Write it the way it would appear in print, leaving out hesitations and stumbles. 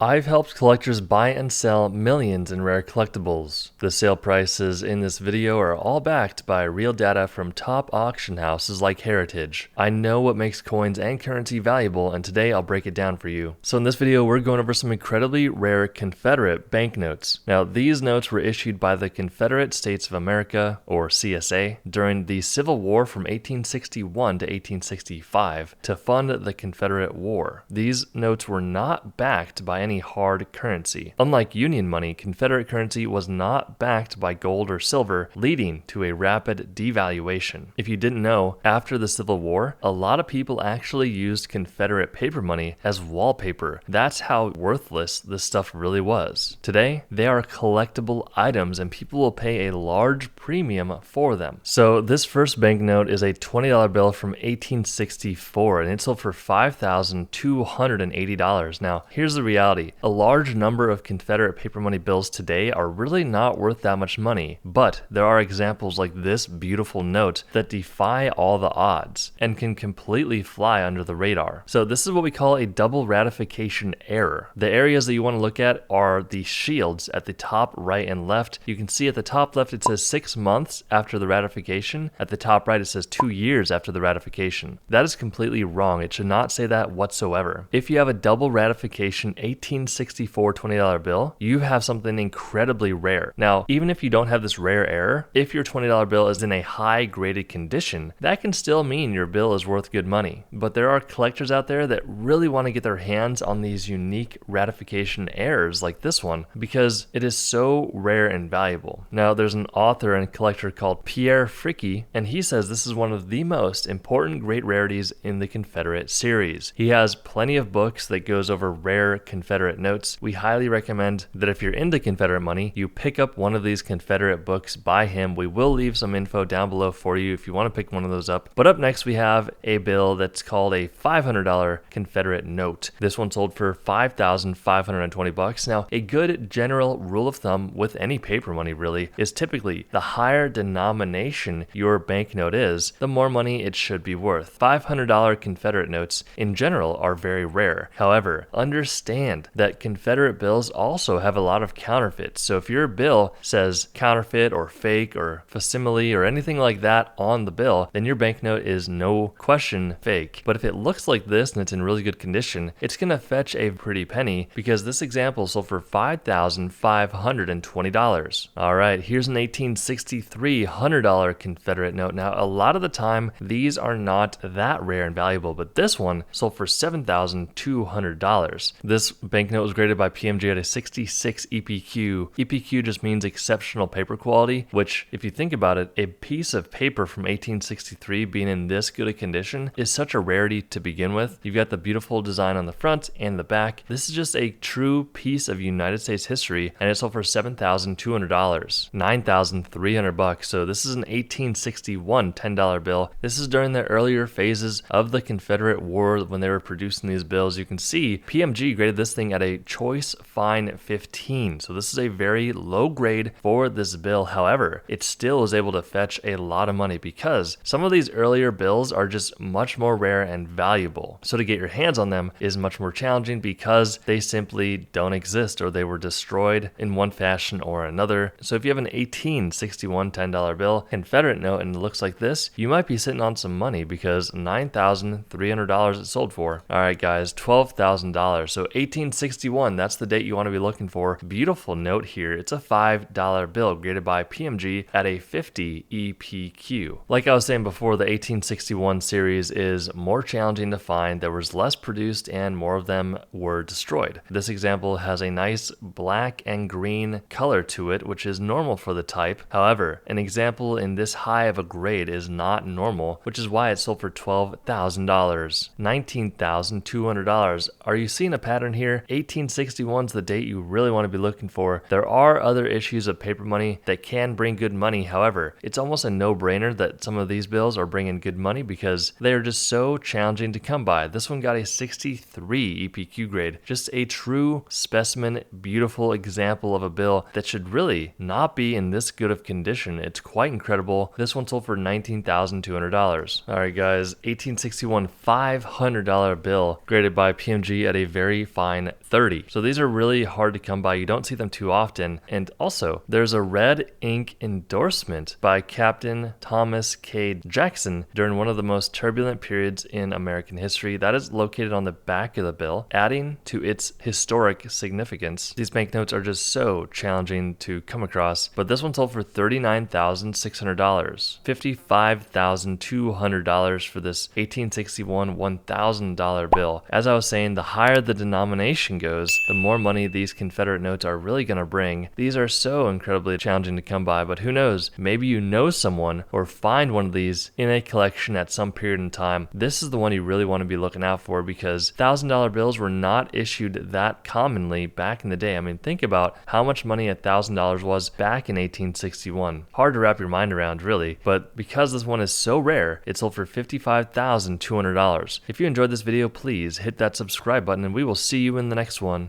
I've helped collectors buy and sell millions in rare collectibles. The sale prices in this video are all backed by real data from top auction houses like Heritage. I know what makes coins and currency valuable, and today I'll break it down for you. So in this video, we're going over some incredibly rare Confederate banknotes. Now, these notes were issued by the Confederate States of America, or CSA, during the Civil War from 1861 to 1865 to fund the Confederate War. These notes were not backed by any hard currency. Unlike Union money, Confederate currency was not backed by gold or silver, leading to a rapid devaluation. If you didn't know, after the Civil War, a lot of people actually used Confederate paper money as wallpaper. That's how worthless this stuff really was. Today, they are collectible items and people will pay a large premium for them. So this first banknote is a $20 bill from 1864 and it sold for $5,280. Now, here's the reality. A large number of Confederate paper money bills today are really not worth that much money, but there are examples like this beautiful note that defy all the odds and can completely fly under the radar. So this is what we call a double ratification error. The areas that you want to look at are the shields at the top right and left. You can see at the top left it says 6 months after the ratification. At the top right it says 2 years after the ratification. That is completely wrong. It should not say that whatsoever. If you have a double ratification 1864 $20 bill, you have something incredibly rare. Now, even if you don't have this rare error, if your $20 bill is in a high graded condition, that can still mean your bill is worth good money. But there are collectors out there that really want to get their hands on these unique ratification errors like this one because it is so rare and valuable. Now, there's an author and collector called Pierre Fricke, and he says this is one of the most important great rarities in the Confederate series. He has plenty of books that goes over rare Confederate notes. We highly recommend that if you're into Confederate money, you pick up one of these Confederate books by him. We will leave some info down below for you if you want to pick one of those up. But up next we have a bill that's called a $500 Confederate note. This one sold for $5,520. Now, a good general rule of thumb with any paper money really is typically the higher denomination your banknote is, the more money it should be worth. $500 Confederate notes in general are very rare. However, understand that Confederate bills also have a lot of counterfeits. So if your bill says counterfeit or fake or facsimile or anything like that on the bill, then your banknote is no question fake. But if it looks like this and it's in really good condition, it's going to fetch a pretty penny because this example sold for $5,520. All right, here's an 1863 $100 Confederate note. Now, a lot of the time, these are not that rare and valuable, but this one sold for $7,200. This banknote was graded by PMG at a 66 EPQ. EPQ just means exceptional paper quality, which, if you think about it, a piece of paper from 1863 being in this good a condition is such a rarity to begin with. You've got the beautiful design on the front and the back. This is just a true piece of United States history, and it sold for $7,200, $9,300. So this is an 1861 $10 bill. This is during the earlier phases of the Confederate War when they were producing these bills. You can see PMG graded this thing at a choice fine 15. So this is a very low grade for this bill. However, it still is able to fetch a lot of money because some of these earlier bills are just much more rare and valuable. So to get your hands on them is much more challenging because they simply don't exist or they were destroyed in one fashion or another. So if you have an 1861 $10 bill Confederate note and it looks like this, you might be sitting on some money because $9,300 it sold for. All right, guys, $12,000. So 1861, that's the date you want to be looking for. Beautiful note here. It's a $5 bill graded by PMG at a 50 EPQ. Like I was saying before, the 1861 series is more challenging to find. There was less produced and more of them were destroyed. This example has a nice black and green color to it, which is normal for the type. However, an example in this high of a grade is not normal, which is why it sold for $12,000. $19,200. Are you seeing a pattern here? 1861 is the date you really want to be looking for. There are other issues of paper money that can bring good money. However, it's almost a no-brainer that some of these bills are bringing good money because they are just so challenging to come by. This one got a 63 EPQ grade. Just a true specimen, beautiful example of a bill that should really not be in this good of condition. It's quite incredible. This one sold for $19,200. All right, guys, 1861 $500 bill graded by PMG at a very fine 1930. So these are really hard to come by. You don't see them too often. And also, there's a red ink endorsement by Captain Thomas K. Jackson during one of the most turbulent periods in American history. That is located on the back of the bill, adding to its historic significance. These banknotes are just so challenging to come across, but this one sold for $39,600, $55,200 for this 1861 $1,000 bill. As I was saying, the higher the denomination goes, the more money these Confederate notes are really going to bring. These are so incredibly challenging to come by, but who knows? Maybe you know someone or find one of these in a collection at some period in time. This is the one you really want to be looking out for, because $1,000 bills were not issued that commonly back in the day. I mean, think about how much money $1,000 was back in 1861. Hard to wrap your mind around, really, but because this one is so rare, it sold for $55,200. If you enjoyed this video, please hit that subscribe button and we will see you in the next one.